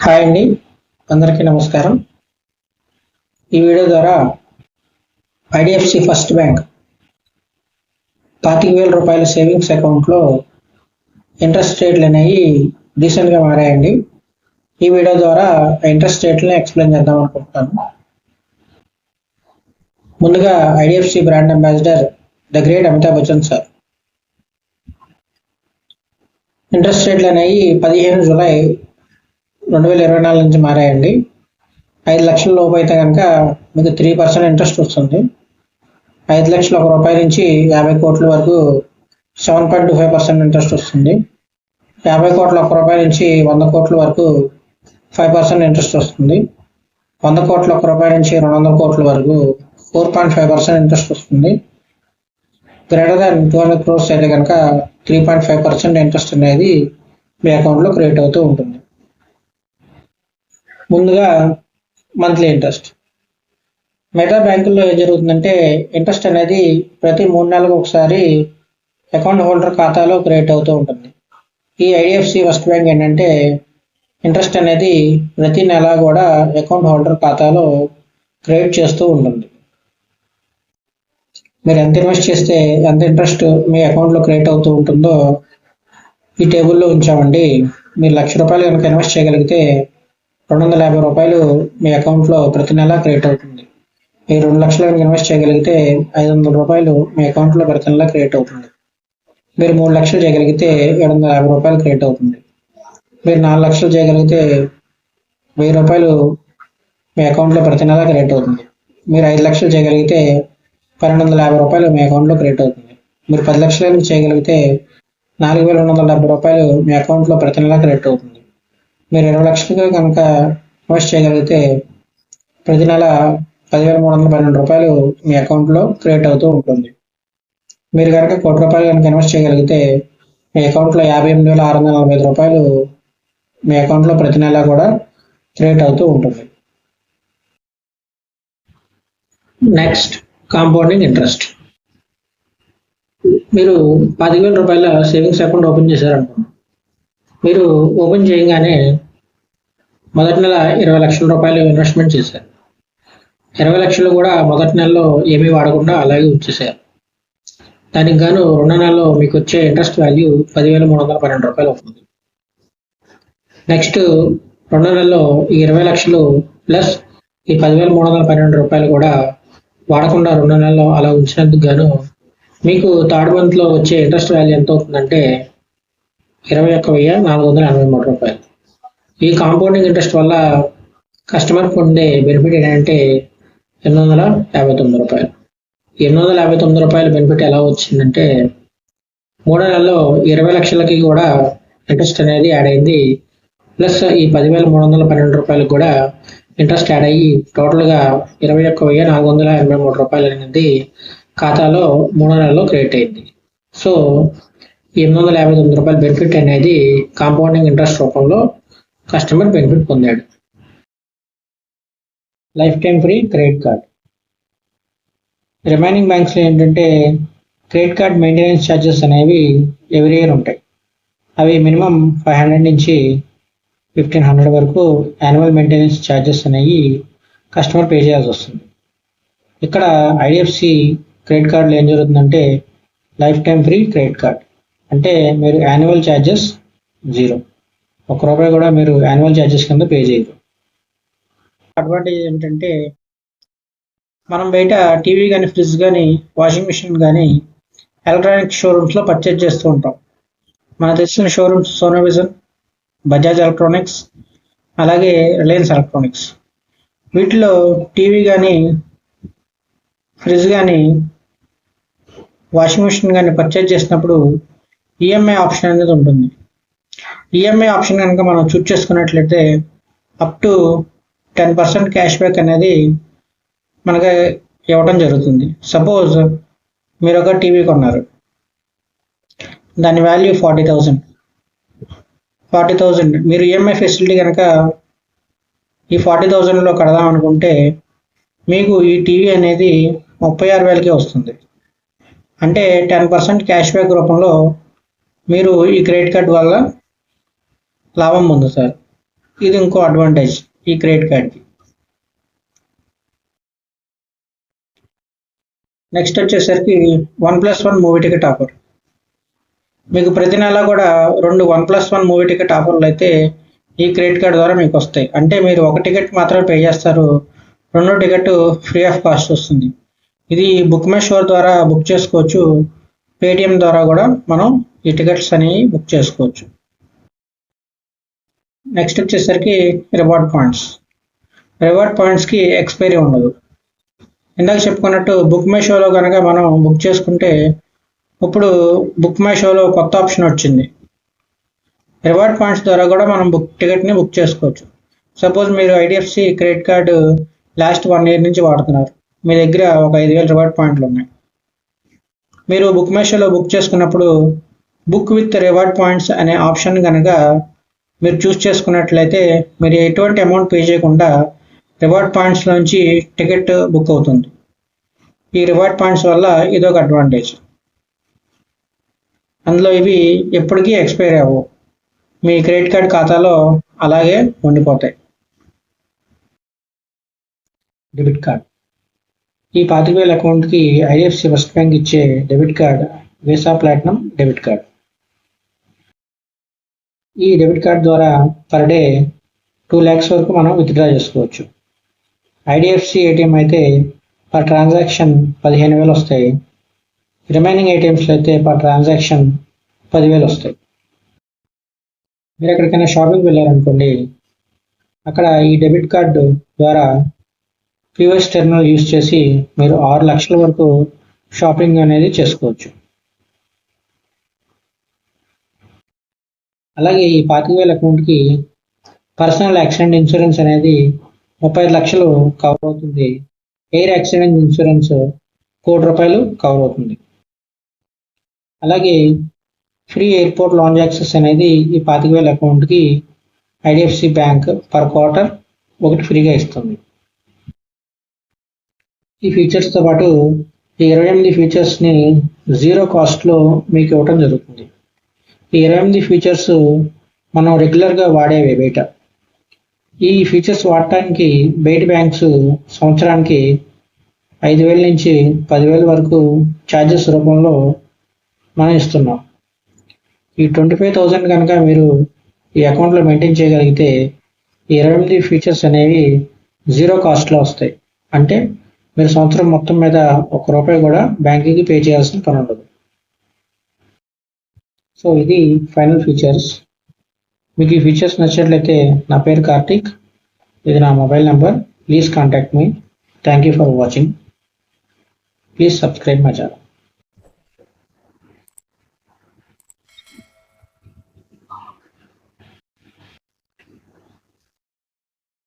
Hi అండి, అందరికీ నమస్కారం. ఈ వీడియో ద్వారా ఐడిఎఫ్సి ఫస్ట్ బ్యాంక్ 25,000 రూపాయల సేవింగ్స్ అకౌంట్లో ఇంట్రెస్ట్ రేట్లు అనేవి రీసెంట్గా మారాయండి. ఈ వీడియో ద్వారా ఇంట్రెస్ట్ రేట్లను ఎక్స్ప్లెయిన్ చేద్దాం అనుకుంటున్నాను. ముందుగా IDFC brand ambassador the great Amitabh Bachchan sir. Interest రేట్లు అనేవి 15 జూలై 2024 నుంచి మారాయండి. 5 లక్షల లోపు అయితే కనుక మీకు 3% ఇంట్రెస్ట్ వస్తుంది. 5 లక్షల రూపాయల నుంచి 50 కోట్ల వరకు 7.25% ఇంట్రెస్ట్ వస్తుంది. 50 కోట్ల రూపాయల నుంచి 100 కోట్ల వరకు 5% ఇంట్రెస్ట్ వస్తుంది. 100 కోట్ల రూపాయల నుంచి 200 కోట్ల వరకు 4.5% ఇంట్రెస్ట్ వస్తుంది. గ్రేటర్ దాన్ 200 crores అయితే కనుక 3.5% ఇంట్రెస్ట్ అనేది మీ అకౌంట్లో క్రియేట్ అవుతూ ఉంటుంది. ముందుగా మంత్లీ ఇంట్రెస్ట్. మిగతా బ్యాంకుల్లో ఏం జరుగుతుందంటే ఇంట్రెస్ట్ అనేది ప్రతి 3 నెలలకు ఒకసారి అకౌంట్ హోల్డర్ ఖాతాలో క్రియేట్ అవుతూ ఉంటుంది. ఈ ఐడిఎఫ్సి ఫస్ట్ బ్యాంక్ ఏంటంటే ఇంట్రెస్ట్ అనేది ప్రతి నెల కూడా అకౌంట్ హోల్డర్ ఖాతాలో క్రియేట్ చేస్తూ ఉంటుంది. మీరు ఎంత ఇన్వెస్ట్ చేస్తే ఎంత ఇంట్రెస్ట్ మీ అకౌంట్లో క్రియేట్ అవుతూ ఉంటుందో ఈ టేబుల్లో ఉంచామండి. మీరు ₹1,00,000 కనుక ఇన్వెస్ట్ చేయగలిగితే 250 రూపాయలు మీ అకౌంట్లో ప్రతి నెల క్రియేట్ అవుతుంది. మీరు 2 లక్షలు కనుక ఇన్వెస్ట్ చేయగలిగితే 500 రూపాయలు మీ అకౌంట్లో ప్రతి నెల క్రియేట్ అవుతుంది. మీరు 3 లక్షలు చేయగలిగితే 750 రూపాయలు క్రియేట్ అవుతుంది. మీరు 4 లక్షలు చేయగలిగితే 1000 రూపాయలు మీ అకౌంట్లో ప్రతి నెల క్రియేట్ అవుతుంది. మీరు 5 లక్షలు చేయగలిగితే 1250 రూపాయలు మీ అకౌంట్లో క్రియేట్ అవుతుంది. మీరు 10 లక్షలు చేయగలిగితే 4270 రూపాయలు మీ అకౌంట్లో ప్రతి నెల క్రియేట్ అవుతుంది. మీరు 20 లక్షలు కనుక ఇన్వెస్ట్ చేయగలిగితే ప్రతి నెల 10,312 రూపాయలు మీ అకౌంట్లో క్రియేట్ అవుతూ ఉంటుంది. మీరు కనుక ₹1,00,00,000 కనుక ఇన్వెస్ట్ చేయగలిగితే మీ అకౌంట్లో 58,645 రూపాయలు మీ అకౌంట్లో ప్రతి నెల కూడా క్రియేట్ అవుతూ ఉంటుంది. Next, compounding interest. మీరు 10,000 రూపాయల సేవింగ్స్ అకౌంట్ ఓపెన్ చేశారనుకోండి. మీరు ఓపెన్ చేయగానే మొదటి నెల 20 లక్షల రూపాయలు ఇన్వెస్ట్మెంట్ చేశారు. 20 లక్షలు కూడా మొదటి నెలలో ఏమీ వాడకుండా అలాగే ఉంచేశారు. దానికి గాను 2వ నెలలో మీకు వచ్చే ఇంట్రెస్ట్ వాల్యూ 10,312 రూపాయలు అవుతుంది. నెక్స్ట్ 2వ నెలలో ఈ 20 లక్షలు ప్లస్ ఈ 10,312 రూపాయలు కూడా వాడకుండా 2వ నెలలో అలా ఉంచినందుకు గాను మీకు థర్డ్ మంత్లో వచ్చే ఇంట్రెస్ట్ వాల్యూ ఎంత అవుతుందంటే 21,483 రూపాయలు. ఈ కాంపౌండింగ్ ఇంట్రెస్ట్ వల్ల కస్టమర్ పొందే బెనిఫిట్ ఏంటంటే 859 రూపాయలు. 859 రూపాయల బెనిఫిట్ ఎలా వచ్చిందంటే 3వ నెలలో 20 లక్షలకి కూడా ఇంట్రెస్ట్ అనేది యాడ్ అయింది. ప్లస్ ఈ 10,312 రూపాయలకు కూడా ఇంట్రెస్ట్ యాడ్ అయ్యి టోటల్గా 21,483 రూపాయలు అనేది ఖాతాలో 3వ నెలలో క్రియేట్ అయింది. సో 859 రూపాయల బెనిఫిట్ అనేది కాంపౌండింగ్ ఇంట్రెస్ట్ రూపంలో కస్టమర్ బెనిఫిట్ పొందాడు. Life time free credit card. Remaining బ్యాంక్స్లో ఏంటంటే క్రెడిట్ కార్డ్ మెయింటెనెన్స్ ఛార్జెస్ అనేవి ఎవ్రీ ఇయర్ ఉంటాయి. అవి మినిమం 500 నుంచి 1,500 వరకు యాన్యువల్ మెయింటెనెన్స్ ఛార్జెస్ అనేవి కస్టమర్ పే చేయాల్సి వస్తుంది. ఇక్కడ ఐడిఎఫ్సి క్రెడిట్ కార్డులో ఏం జరుగుతుందంటే life time free credit card అంటే మీరు యాన్యువల్ ఛార్జెస్ 0, ₹1 కూడా మీరు యాన్యువల్ ఛార్జెస్ కింద పే చేయరు. అడ్వాంటేజ్ ఏంటంటే మనం బయట టీవీ కానీ ఫ్రిడ్జ్ కానీ వాషింగ్ మిషన్ కానీ ఎలక్ట్రానిక్ షోరూమ్స్లో పర్చేజ్ చేస్తూ ఉంటాం. మనకు తెలిసిన showrooms Sony Vision, Bajaj electronics, అలాగే రిలయన్స్ ఎలక్ట్రానిక్స్. వీటిలో టీవీ కానీ ఫ్రిడ్జ్ కానీ వాషింగ్ మిషన్ కానీ పర్చేజ్ చేసినప్పుడు ఈఎంఐ ఆప్షన్ అనేది ఉంటుంది. ఈఎంఐ ఆప్షన్ కనుక మనం చూస్ చేసుకున్నట్లయితే అప్ టు 10% క్యాష్ బ్యాక్ అనేది మనకి ఇవ్వడం జరుగుతుంది. సపోజ్ మీరు ఒక టీవీ కొన్నారు, దాని వాల్యూ 40,000. మీరు ఈఎంఐ ఫెసిలిటీ కనుక ఈ 40,000లో కడదాం అనుకుంటే మీకు ఈ టీవీ అనేది 36,000కే వస్తుంది. అంటే 10% క్యాష్ బ్యాక్ రూపంలో మీరు ఈ క్రెడిట్ కార్డ్ వల్ల లాభం పొందుతారు. ఇది ఇంకో అడ్వాంటేజ్ ఈ క్రెడిట్ కార్డ్కి. నెక్స్ట్ వచ్చేసరికి 1+1 మూవీ టికెట్ ఆఫర్. మీకు ప్రతి నెల కూడా 2 1+1 మూవీ టికెట్ ఆఫర్లు అయితే ఈ క్రెడిట్ కార్డ్ ద్వారా మీకు వస్తాయి. అంటే మీరు ఒక టికెట్ మాత్రమే పే చేస్తారు, రెండో టికెట్ ఫ్రీ ఆఫ్ కాస్ట్ వస్తుంది. ఇది బుక్ మై షో ద్వారా బుక్ చేసుకోవచ్చు, పేటిఎం ద్వారా కూడా మనం ఈ టికెట్స్ అనేవి బుక్ చేసుకోవచ్చు. నెక్స్ట్ వచ్చేసరికి రివార్డ్ పాయింట్స్. రివార్డ్ పాయింట్స్కి ఎక్స్పైరీ ఉండదు. ఇందాక చెప్పుకున్నట్టు బుక్ మై షోలో కనుక మనం బుక్ చేసుకుంటే ఇప్పుడు బుక్ మై షోలో కొత్త ఆప్షన్ వచ్చింది. రివార్డ్ పాయింట్స్ ద్వారా కూడా మనం టికెట్ని బుక్ చేసుకోవచ్చు. సపోజ్ మీరు IDFC credit card last 1 year నుంచి వాడుతున్నారు, మీ దగ్గర ఒక 5,000 రివార్డ్ పాయింట్లు ఉన్నాయి. మీరు బుక్ మై షోలో బుక్ చేసుకున్నప్పుడు బుక్ విత్ రివార్డ్ పాయింట్స్ అనే ఆప్షన్ కనుక మీరు చూస్ చేసుకున్నట్లయితే మీరు ఎటువంటి అమౌంట్ పే చేయకుండా రివార్డ్ పాయింట్స్ నుంచి టికెట్ బుక్ అవుతుంది. ఈ రివార్డ్ పాయింట్స్ వల్ల ఇదొక అడ్వాంటేజ్. అందులో ఇవి ఎప్పటికీ ఎక్స్పైర్ అవ్వవు, మీ క్రెడిట్ కార్డ్ ఖాతాలో అలాగే ఉండిపోతాయి. Debit card. ఈ 25,000 అకౌంట్కి ఐడిఎఫ్సి ఫస్ట్ బ్యాంక్ ఇచ్చే debit card visa platinum debit card. ఈ డెబిట్ కార్డ్ ద్వారా పర్ డే 2 lakhs వరకు మనం విత్డ్రా చేసుకోవచ్చు. ఐడిఎఫ్సి ఏటీఎం అయితే పర్ ట్రాన్సాక్షన్ 15,000 వస్తాయి, రిమైనింగ్ ఏటీఎంస్లో అయితే పర్ ట్రాన్సాక్షన్ 10,000 వస్తాయి. మీరు ఎక్కడికైనా షాపింగ్ వెళ్ళారనుకోండి, అక్కడ ఈ డెబిట్ కార్డు ద్వారా పిఓఎస్ టెర్మినల్ యూజ్ చేసి మీరు 6 లక్షల వరకు షాపింగ్ అనేది చేసుకోవచ్చు. అలాగే ఈ 25,000 అకౌంట్కి పర్సనల్ యాక్సిడెంట్ ఇన్సూరెన్స్ అనేది 35 లక్షలు కవర్ అవుతుంది. ఎయిర్ యాక్సిడెంట్ ఇన్సూరెన్స్ 1 కోటి రూపాయలు కవర్ అవుతుంది. అలాగే ఫ్రీ ఎయిర్పోర్ట్ లాంజ్ యాక్సెస్ అనేది ఈ 25,000 అకౌంట్కి ఐడిఎఫ్సి బ్యాంక్ పర్ క్వార్టర్ ఒకటి ఫ్రీగా ఇస్తుంది. ఈ ఫీచర్స్తో పాటు ఈ 28 ఫీచర్స్ని 0 కాస్ట్లో మీకు ఇవ్వటం జరుగుతుంది. ఈ 28 ఫీచర్స్ మనం రెగ్యులర్గా వాడేవి బయట. ఈ ఫీచర్స్ వాడటానికి బయట బ్యాంక్స్ సంవత్సరానికి 5,000 నుంచి 10,000 వరకు ఛార్జెస్ రూపంలో మనం ఇస్తున్నాం. ఈ 25,000 కనుక మీరు ఈ అకౌంట్లో మెయింటైన్ చేయగలిగితే ఈ 28 ఫీచర్స్ అనేవి 0 కాస్ట్లో వస్తాయి. అంటే మీరు సంవత్సరం మొత్తం మీద ₹1 కూడా బ్యాంకుకి పే చేయాల్సిన పని ఉండదు. సో ఇది ఫైనల్ ఫీచర్స్. మీకు ఈ ఫీచర్స్ నచ్చినట్లయితే నా పేరు కార్తిక్, ఇది నా mobile number. Please contact me. Thank you for watching. Please subscribe my channel.